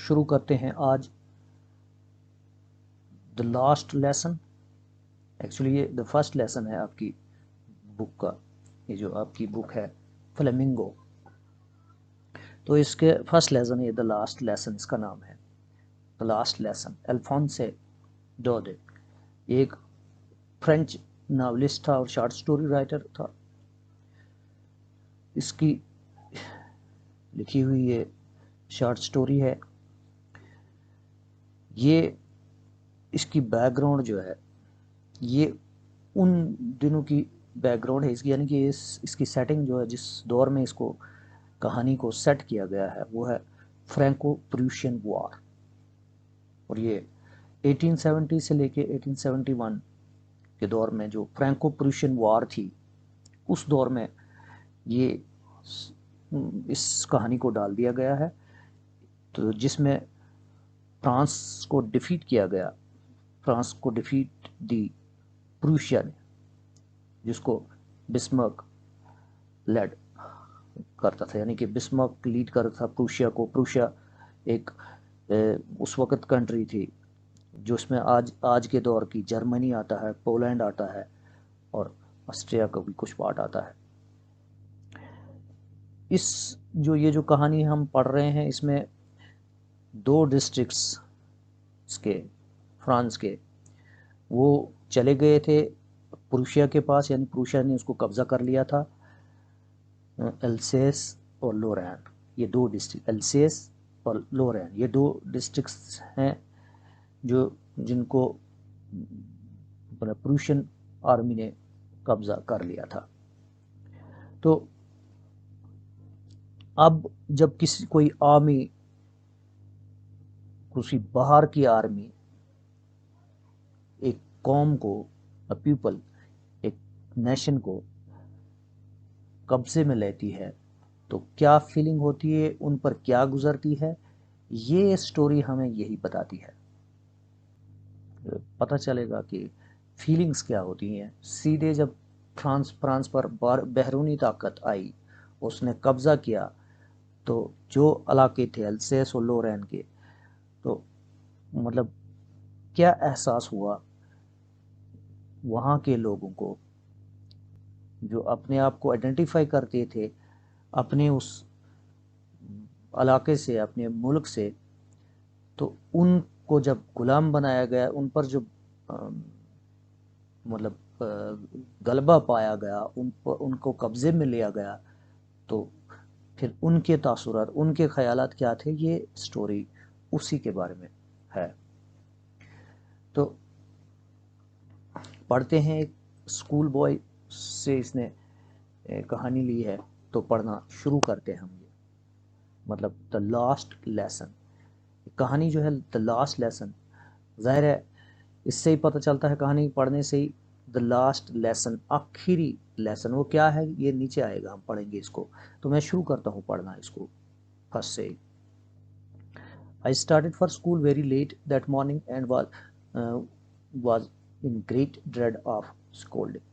शुरू करते हैं आज द लास्ट लेसन। एक्चुअली ये द फर्स्ट लेसन है आपकी बुक का। ये जो आपकी बुक है फ्लेमिंगो, तो इसके फर्स्ट लेसन ये द लास्ट लेसन इसका नाम है। द लास्ट लेसन अल्फोंसे डोडे एक फ्रेंच नावलिस्ट था और शॉर्ट स्टोरी राइटर था। इसकी लिखी हुई ये शॉर्ट स्टोरी है। ये इसकी बैकग्राउंड जो है ये उन दिनों की बैकग्राउंड है इसकी, यानी कि इसकी सेटिंग जो है, जिस दौर में इसको कहानी को सेट किया गया है वो है फ्रैंको प्रूशियन वॉर। और ये 1870 से लेके 1871 के दौर में जो फ्रैंको प्रूशियन वॉर थी, उस दौर में ये इस कहानी को डाल दिया गया है। तो जिसमें फ्रांस को डिफीट किया गया, फ्रांस को डिफीट दी प्रूशिया ने, जिसको बिस्मार्क लेड करता था, यानी कि बिस्मार्क लीड करता था प्रूशिया को। प्रूशिया एक उस वक़्त कंट्री थी जो उसमें आज के दौर की जर्मनी आता है, पोलैंड आता है और ऑस्ट्रिया का भी कुछ पार्ट आता है। ये जो कहानी हम पढ़ रहे हैं, इसमें 2 डिस्ट्रिक्ट्स इसके फ्रांस के वो चले गए थे प्रूशिया के पास, यानी प्रूशिया ने उसको कब्जा कर लिया था। एल्सेस और लोरेन, ये 2 डिस्ट्रिक्ट, एल्सेस और लोरेन, ये 2 डिस्ट्रिक्ट्स हैं जो जिनको प्रूशियन आर्मी ने कब्जा कर लिया था। तो अब जब कोई आर्मी, किसी बाहर की आर्मी एक कौम को, पीपल, एक नेशन को कब्जे में लेती है तो क्या फीलिंग होती है, उन पर क्या गुजरती है, ये स्टोरी हमें यही बताती है। पता चलेगा कि फीलिंग्स क्या होती हैं। सीधे जब फ्रांस पर बैरूनी ताकत आई, उसने कब्जा किया, तो जो इलाके थे अल्सेस और लोरेन के, तो मतलब क्या एहसास हुआ वहाँ के लोगों को, जो अपने आप को आइडेंटिफाई करते थे अपने उस इलाके से, अपने मुल्क से, तो उनको जब गुलाम बनाया गया, उन पर जो मतलब गलबा पाया गया, उनको कब्जे में लिया गया, तो फिर उनके तासुरात, उनके ख्यालात क्या थे, ये स्टोरी उसी के बारे में है। तो पढ़ते हैं, एक स्कूल बॉय से इसने कहानी ली है, तो पढ़ना शुरू करते हैं हम। ये मतलब द लास्ट लेसन, कहानी जो है द लास्ट लेसन, ज़ाहिर है इससे ही पता चलता है कहानी पढ़ने से ही, द लास्ट लेसन, आखिरी लेसन वो क्या है ये नीचे आएगा, हम पढ़ेंगे इसको। तो मैं शुरू करता हूँ पढ़ना इसको फर्स्ट से। I started for school very let that morning and was in great dread of scolding।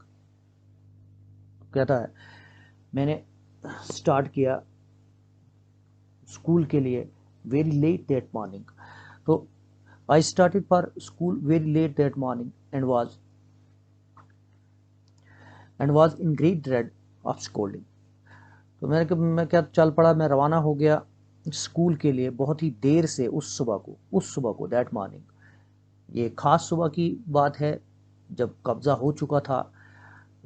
कहता है मैंने स्टार्ट किया स्कूल के लिए वेरी लेट दैट मॉर्निंग। तो I started for school very late that morning and was in great dread of scolding। तो मैं क्या चल पड़ा, मैं रवाना हो गया स्कूल के लिए बहुत ही देर से, उस सुबह को दैट मॉर्निंग, ये खास सुबह की बात है जब कब्जा हो चुका था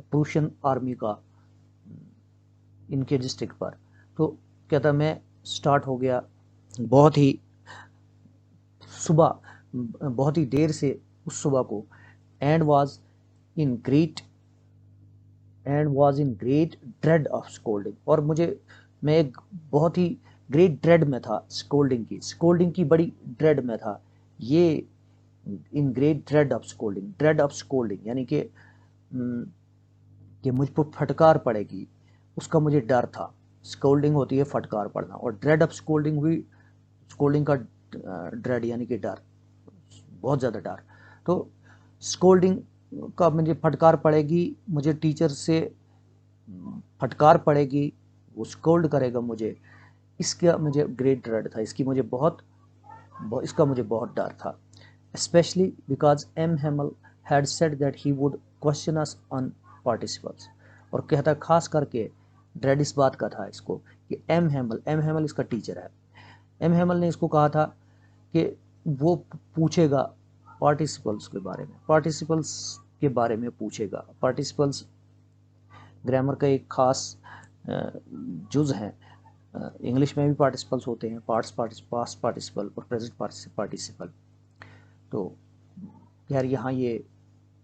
प्रूशियन आर्मी का इनके डिस्ट्रिक्ट पर। तो कहता मैं स्टार्ट हो गया बहुत ही सुबह, बहुत ही देर से उस सुबह को, and was in great dread of scolding. और मैं एक बहुत ही ग्रेट ड्रेड में था स्कोल्डिंग की बड़ी ड्रेड में था। ये in great dread of scolding यानी कि मुझ पर फटकार पड़ेगी, उसका मुझे डर था। स्कोल्डिंग होती है फटकार पड़ना, और ड्रेड ऑफ स्कोल्डिंग हुई, स्कोल्डिंग का ड्रेड यानी कि डर, बहुत ज़्यादा डर। तो स्कोल्डिंग का मुझे फटकार पड़ेगी, मुझे टीचर से फटकार पड़ेगी, वो स्कोल्ड करेगा मुझे, इसका मुझे ग्रेट ड्रेड था, इसकी मुझे बहुत इसका मुझे बहुत डर था, especially because M Hamel had said that he would question us on participles. और कहता खास करके ड्रेड इस बात का था इसको कि एम हेमल इसका टीचर है, एम हेमल ने इसको कहा था कि वो पूछेगा पार्टिसिपल्स के बारे में, पार्टिसिपल्स के बारे में पूछेगा। पार्टिसिपल्स ग्रामर का एक खास जुज है। इंग्लिश में भी पार्टिसिपल्स होते हैं, पास्ट पार्टिसिपल और प्रेजेंट पार्टिसिपल। तो यार यहाँ ये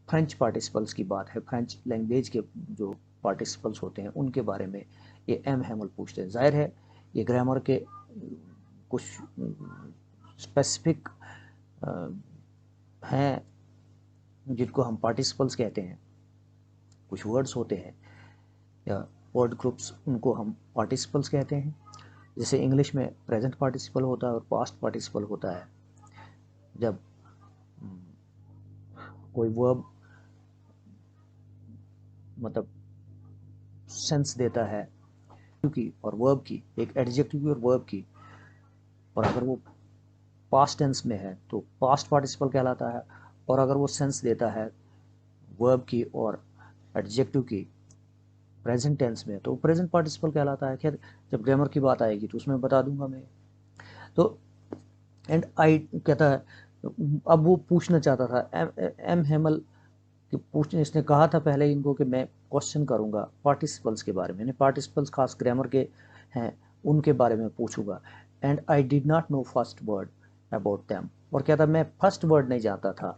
फ्रेंच पार्टिसिपल्स की बात है, फ्रेंच लैंग्वेज के जो पार्टिसिपल्स होते हैं उनके बारे में ये एम हेमल पूछते हैं। जाहिर है ये ग्रामर के कुछ स्पेसिफिक हैं जिनको हम पार्टिसिपल्स कहते हैं, कुछ वर्ड्स होते हैं या वर्ड ग्रुप्स, उनको हम पार्टिसिपल्स कहते हैं। जैसे इंग्लिश में प्रेजेंट पार्टिसिपल होता है और पास्ट पार्टिसिपल होता है। जब कोई वर्ब मतलब सेंस देता है की और वर्ब की, एक एडजेक्टिव की और वर्ब की, और अगर वो पास्ट टेंस में है तो पास्ट पार्टिसिपल कहलाता है, और अगर वो सेंस देता है वर्ब की और एडजेक्टिव की प्रेजेंट टेंस में तो प्रेजेंट पार्टिसिपल कहलाता है। खैर जब ग्रामर की बात आएगी तो उसमें बता दूंगा मैं। तो एंड आई कहता है, अब वो पूछना चाहता था एम हेमल कि पूछने, इसने कहा था पहले इनको कि मैं क्वेश्चन करूंगा पार्टिसिपल्स के बारे में, पार्टिसिपल्स खास ग्रामर के हैं उनके बारे में पूछूंगा। And I did not know first word about them. और क्या था, मैं फर्स्ट वर्ड नहीं जानता था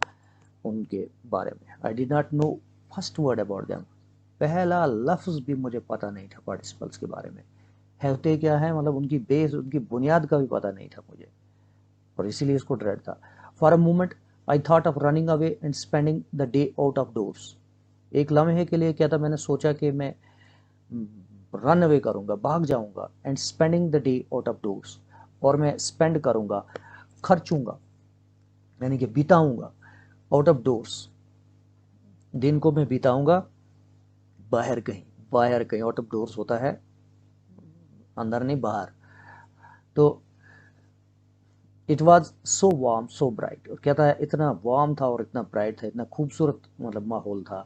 उनके बारे में। I did not know first word about them, पहला लफ्ज़ भी मुझे पता नहीं था पार्टिसिपल्स के बारे में, होते क्या है, मतलब उनकी बेस, उनकी बुनियाद का भी पता नहीं था मुझे, और इसीलिए इसको ड्रेड था। For a moment I thought of running away and spending the day out of doors. एक लम्हे के लिए क्या था, मैंने सोचा कि मैं रन अवे करूंगा, भाग जाऊंगा, and spending the day out of doors, और मैं स्पेंड करूंगा, खर्चूंगा, यानी कि बिताऊंगा, आउट ऑफ डोर्स, दिन को मैं बिताऊंगा बाहर कहीं, बाहर कहीं, आउट ऑफ डोर्स होता है अंदर नहीं बाहर। तो it was so warm so bright, और कहता है इतना वार्म था और इतना ब्राइट था, इतना खूबसूरत मतलब माहौल था,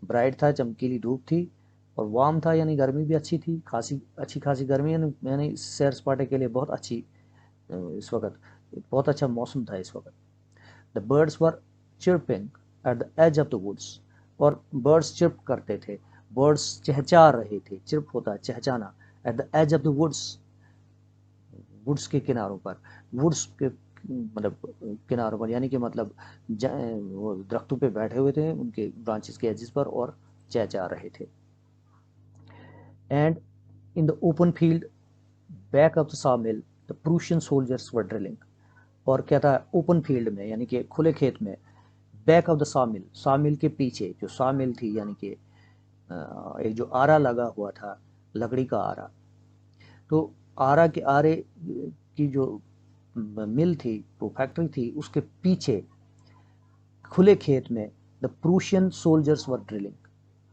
ब्राइट था, चमकीली धूप थी, और वार्म था यानी गर्मी भी अच्छी थी, खासी अच्छी खासी गर्मी, यानी सैर सपाटे के लिए बहुत अच्छी, इस वक्त बहुत अच्छा मौसम था इस वक्त। The birds were chirping at the edge of the woods, और बर्ड्स चिर्प करते थे, बर्ड्स चहचा रहे थे, चिर्प होता है चहचाना, at the edge of the woods, woods के किनारों पर, वुड्स के मतलब किनारों पर, यानी कि मतलब वो दरख्तों पे बैठे हुए थे उनके ब्रांचेस के एजेस पर और चहचा रहे थे। And in the open field back of the sawmill the Prussian soldiers were drilling. और क्या था, ओपन फील्ड में यानी कि खुले खेत में, back of the sawmill, sawmill के पीछे जो sawmill थी, यानी कि एक जो आरा लगा हुआ था, लकड़ी का आरा, तो आरा के आरे की जो मिल थी, वो फैक्ट्री थी, उसके पीछे खुले खेत में the Prussian soldiers were drilling,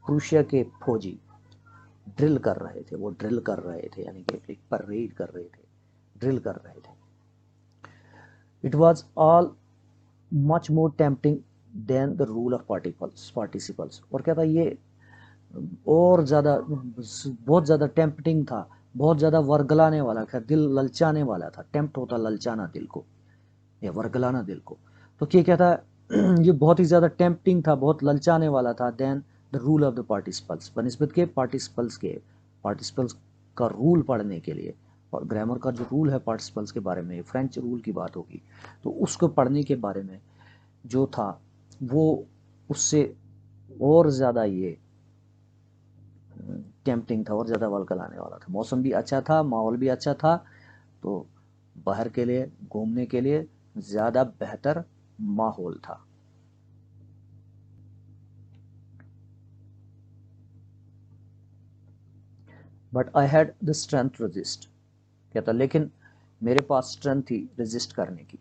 Prussia के फौजी ड्रिल कर रहे थे, वो ड्रिल कर रहे थे यानी कि एक परेड कर रहे थे, ड्रिल कर रहे थे। It was all much more tempting than the rule of participles. और क्या था ये, और ज़्यादा, बहुत ज़्यादा टेम्पटिंग था, बहुत ज़्यादा वर्गलाने वाला था, दिल ललचाने वाला था। टेम्प्ट होता ललचाना दिल को या वर्गलाना दिल को। तो ये क्या था, ये बहुत ही ज़्यादा टेम्पटिंग था, बहुत ललचाने वाला था then the rule of the participles, बनिस्बत के पार्टिसिपल्स के, पार्टिसिपल्स का रूल पढ़ने के लिए। और ग्रामर का जो रूल है पार्टिसिपल्स के बारे में, फ्रेंच रूल की बात होगी, तो उसको पढ़ने के बारे में जो था वो उससे और ज़्यादा ये टेम्पटिंग था और ज़्यादा वलकल आने वाला था। मौसम भी अच्छा था, माहौल भी अच्छा था, तो बाहर के लिए घूमने के लिए ज़्यादा बेहतर माहौल था। But I had the strength resist, कहता लेकिन मेरे पास स्ट्रेंथ थी रेजिस्ट करने की,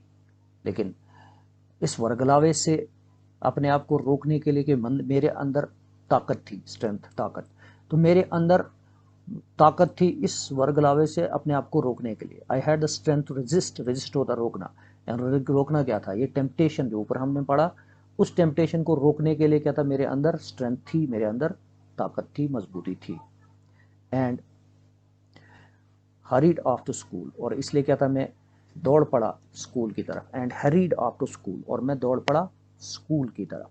लेकिन इस वर्गलावे से अपने आप को रोकने के लिए कि मेरे अंदर ताकत थी, स्ट्रेंथ ताकत, तो मेरे अंदर ताकत थी इस वर्गलावे से अपने आप को रोकने के लिए। I had the strength to resist, resist होता रोकना, रोकना क्या था, ये टेम्पटेशन जो ऊपर हमने पढ़ा, उस टेम्पटेशन को रोकने के लिए क्या था, मेरे अंदर स्ट्रेंथ थी, मेरे अंदर ताकत थी, मजबूती थी। And hurried off to school, और इसलिए क्या था, मैं दौड़ पड़ा स्कूल की तरफ। And hurried off to school, और मैं दौड़ पड़ा स्कूल की तरफ।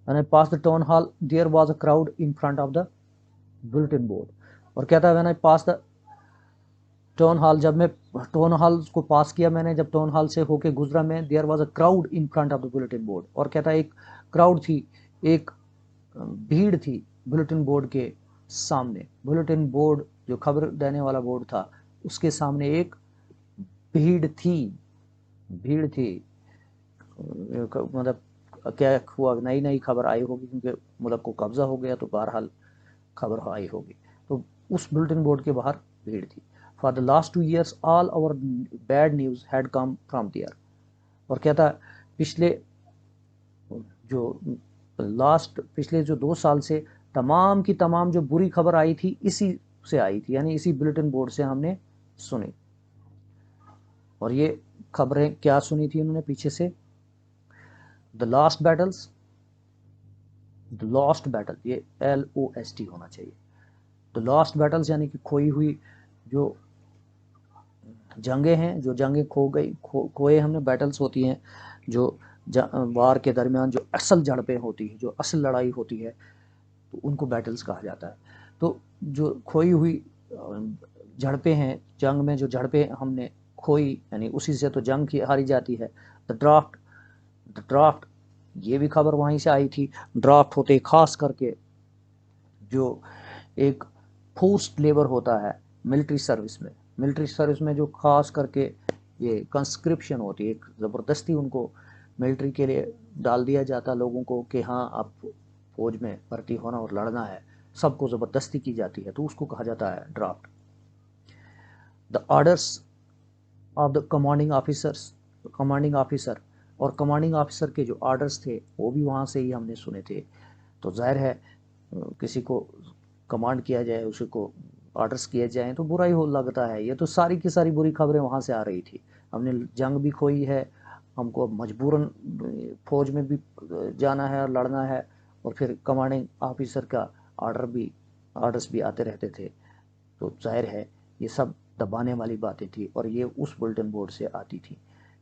When I passed the town hall, there was a crowd in front of the bulletin board. और क्या था, when I passed the town hall, जब मैं टाउन हॉल को पास किया मैंने, जब टाउन हॉल से होके गुजरा मैं, there was a crowd in front of the bulletin board. और क्या था, एक क्राउड थी, एक भीड़ थी बुलेटिन बोर्ड के सामने। बुलेटिन बोर्ड जो खबर देने वाला बोर्ड था, उसके सामने एक भीड़ थी, भीड़ थी। मतलब क्या हुआ, नई नई खबर आई होगी, क्योंकि मुल्क को कब्जा हो गया, तो बहरहाल खबर आई होगी। तो उस बुलेटिन बोर्ड के बाहर भीड़ थी। For the last 2 years all our bad news had come from there. और क्या था, पिछले जो पिछले जो 2 साल से तमाम की तमाम जो बुरी खबर आई थी, इसी से आई थी, यानी इसी बुलेटिन बोर्ड से हमने सुनी। और ये खबरें क्या सुनी थी उन्होंने पीछे से, the last battles, the lost battle, ये LOST होना चाहिए। द लास्ट बैटल्स यानी कि खोई हुई जो जंगें हैं, जो जंगें खो गई, खोए हमने, बैटल्स होती हैं जो वार के दरमियान जो असल झड़पें होती हैं, जो असल लड़ाई होती है, तो उनको बैटल्स कहा जाता है। तो जो खोई हुई झड़पें हैं, जंग में जो झड़पें हमने खोई, यानी उसी से तो जंग की हारी जाती है। द ड्राफ्ट, ये भी खबर वहीं से आई थी। ड्राफ्ट होते खास करके जो एक फोर्स्ड लेबर होता है मिलिट्री सर्विस में, मिलिट्री सर्विस में जो खास करके ये कंस्क्रिप्शन होती है, एक ज़बरदस्ती उनको मिलिट्री के लिए डाल दिया जाता लोगों को कि हाँ आप फौज में भर्ती होना और लड़ना है, सबको ज़बरदस्ती की जाती है, तो उसको कहा जाता है draft. The orders of the commanding officers, commanding officer, और कमांडिंग ऑफिसर के जो ऑर्डर्स थे वो भी वहाँ से ही हमने सुने थे। तो जाहिर है किसी को कमांड किया जाए, उसी को ऑर्डर्स किए जाएँ तो बुरा ही हो लगता है। ये तो सारी की सारी बुरी खबरें वहाँ से आ रही थी। हमने जंग भी खोई है, हमको मजबूरन फौज में भी जाना है और लड़ना है, और फिर कमांडिंग ऑफिसर का ऑर्डर्स भी आते रहते थे। तो जाहिर है ये सब दबाने वाली बातें थी, और ये उस बुलेटिन बोर्ड से आती थी।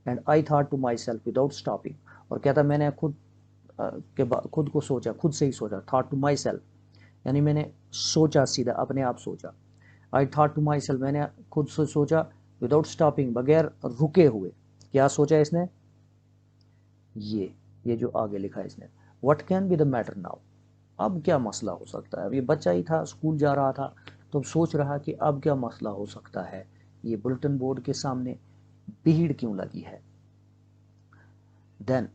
And I thought to myself without stopping, और क्या था, मैंने खुद को सोचा, खुद से ही सोचा, थॉट टू माई सेल्फ, यानी मैंने सोचा, सीधा अपने आप सोचा। I thought to myself, मैंने खुद से सोचा, विदाउट स्टॉपिंग, बगैर रुके हुए। क्या सोचा इसने, ये जो आगे लिखा है इसने, what can be the matter now, अब क्या मसला हो सकता है। अब ये बच्चा ही था, स्कूल जा रहा था, तो सोच रहा कि अब क्या मसला हो सकता है, ये बुलेटिन बोर्ड के सामने भीड़ क्यों लगी है। Then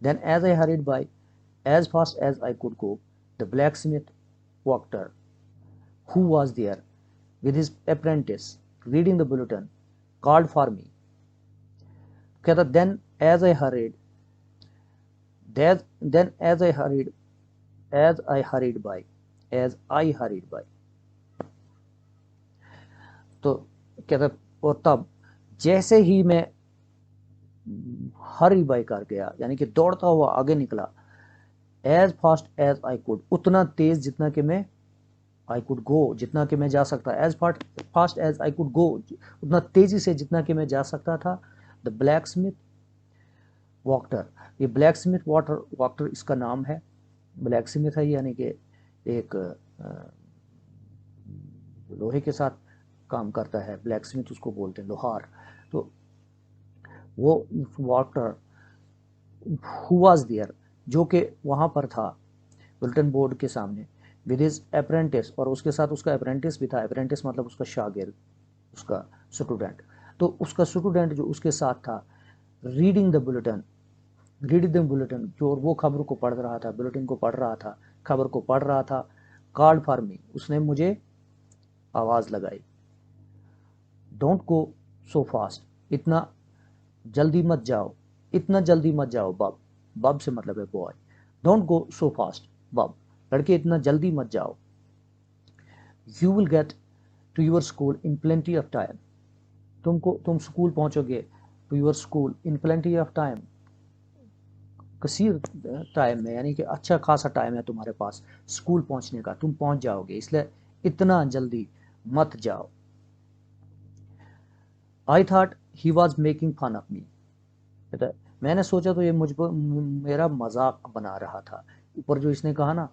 as I hurried by as fast as I could go, the blacksmith Wachter, who was there with his apprentice reading the bulletin, called for me. कहता then as I hurried, then as I hurried, as I hurried by, as I hurried by, तो कहता और तब जैसे ही मैं हरी by कर गया, यानी कि दौड़ता हुआ आगे निकला, as fast as I could, उतना तेज जितना कि मैं, आई कुड गो, जितना कि मैं जा सकता, as fast as I could go, उतना तेजी से जितना कि मैं जा सकता था। द ब्लैक स्मिथ वॉक्टर, ये ब्लैक स्मिथ वॉक्टर इसका नाम है, ब्लैक स्मिथ है, यानी कि एक लोहे के साथ काम करता है, ब्लैक स्मिथ उसको बोलते हैं, लोहार। तो वो वॉक्टर हु वाज देयर, जो कि वहाँ पर था बुलेटिन बोर्ड के सामने, विद हिज अप्रेंटिस, और उसके साथ उसका अप्रेंटिस भी था। अप्रेंटिस मतलब उसका शागिर्द, उसका स्टूडेंट। तो उसका स्टूडेंट जो उसके साथ था, रीडिंग द बुलेटिन, जो वो खबर को पढ़ रहा था, बुलेटिन को पढ़ रहा था, खबर को पढ़ रहा था। कॉल्ड फॉर मी, उसने मुझे आवाज़ लगाई। डोंट गो सो फास्ट, इतना जल्दी मत जाओ, इतना जल्दी मत जाओ बब, बब से मतलब है boy. Don't go so fast, bub, लड़के इतना जल्दी मत जाओ। You will get to your school in plenty of time, तुम स्कूल पहुंचोगे to your school in plenty of time, कसीर टाइम में, यानी कि अच्छा खासा टाइम है तुम्हारे पास स्कूल पहुंचने का, तुम पहुंच जाओगे, इसलिए इतना जल्दी मत जाओ। I thought he was making fun of me, मैंने सोचा तो ये मुझ पर मेरा मजाक बना रहा था। ऊपर जो इसने कहा ना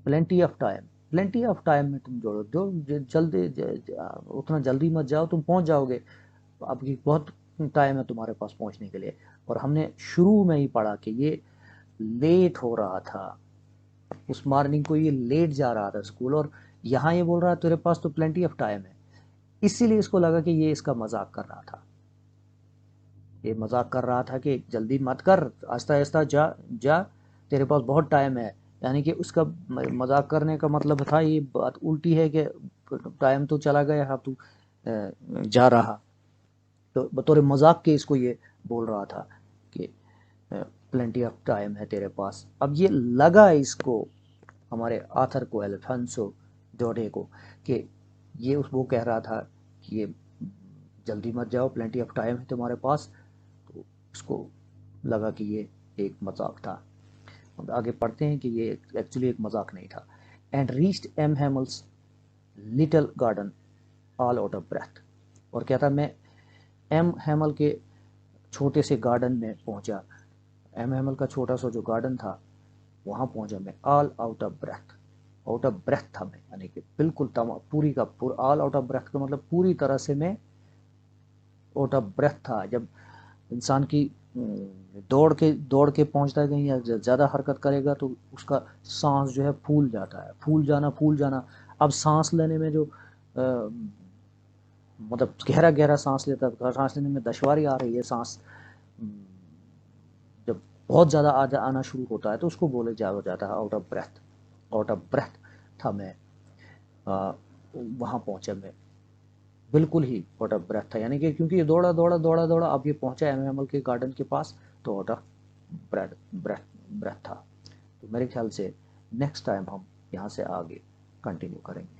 plenty of time, plenty of time में तुम जोड़ो, जो जल्दी उतना जल्दी मत जाओ, तुम पहुंच जाओगे, अभी बहुत टाइम है तुम्हारे पास पहुंचने के लिए। और हमने शुरू में ही पढ़ा कि ये लेट हो रहा था, उस मॉर्निंग को ये लेट जा रहा था स्कूल, और यहाँ ये बोल रहा है तेरे पास तो प्लेंटी ऑफ टाइम है। इसीलिए इसको लगा कि ये इसका मजाक कर रहा था, ये मजाक कर रहा था कि जल्दी मत कर, आहिस्ता आहिस्ता जा जा, तेरे पास बहुत टाइम है। यानी कि उसका मजाक करने का मतलब था, ये बात उल्टी है कि टाइम तो चला गया, अब तू जा रहा, तो बतौर मजाक के इसको ये बोल रहा था कि प्लेंटी ऑफ टाइम है तेरे पास। अब ये लगा इसको, हमारे आथर को, एल्फांसो जोडे को, कि ये उस वो कह रहा था कि ये जल्दी मत जाओ, प्लेंटी ऑफ टाइम है तुम्हारे पास, तो उसको लगा कि ये एक मजाक था। अब आगे पढ़ते हैं कि ये एक्चुअली एक मजाक नहीं था। And reached M Hamel's little garden all out of breath, और क्या था, मैं एम हेमल के छोटे से गार्डन में पहुंचा, एम हेमल का छोटा सा जो गार्डन था वहां पहुंचा मैं, all out of breath, out of breath था मैं, यानी कि बिल्कुल पूरी का पूरा, ऑल आउट ऑफ ब्रेथ का मतलब पूरी तरह से मैं आउट ऑफ ब्रेथ था। जब इंसान की दौड़ के पहुंचता है कहीं या ज़्यादा हरकत करेगा तो उसका सांस जो है फूल जाता है, फूल जाना। अब सांस लेने में जो मतलब गहरा गहरा सांस लेता है, सांस लेने में दुश्वारी आ रही है, सांस जब बहुत ज़्यादा आना शुरू होता है तो उसको बोले जाता है out of breath. Out of breath था मैं, वहाँ पहुँचा मैं, बिल्कुल ही आउट ऑफ ब्रेथ था, यानी कि क्योंकि ये दौड़ा दौड़ा दौड़ा दौड़ा अब ये पहुँचा एम के गार्डन के पास, तो out of breath breath breath था। तो मेरे ख्याल से नेक्स्ट टाइम हम यहाँ से आगे कंटिन्यू करेंगे।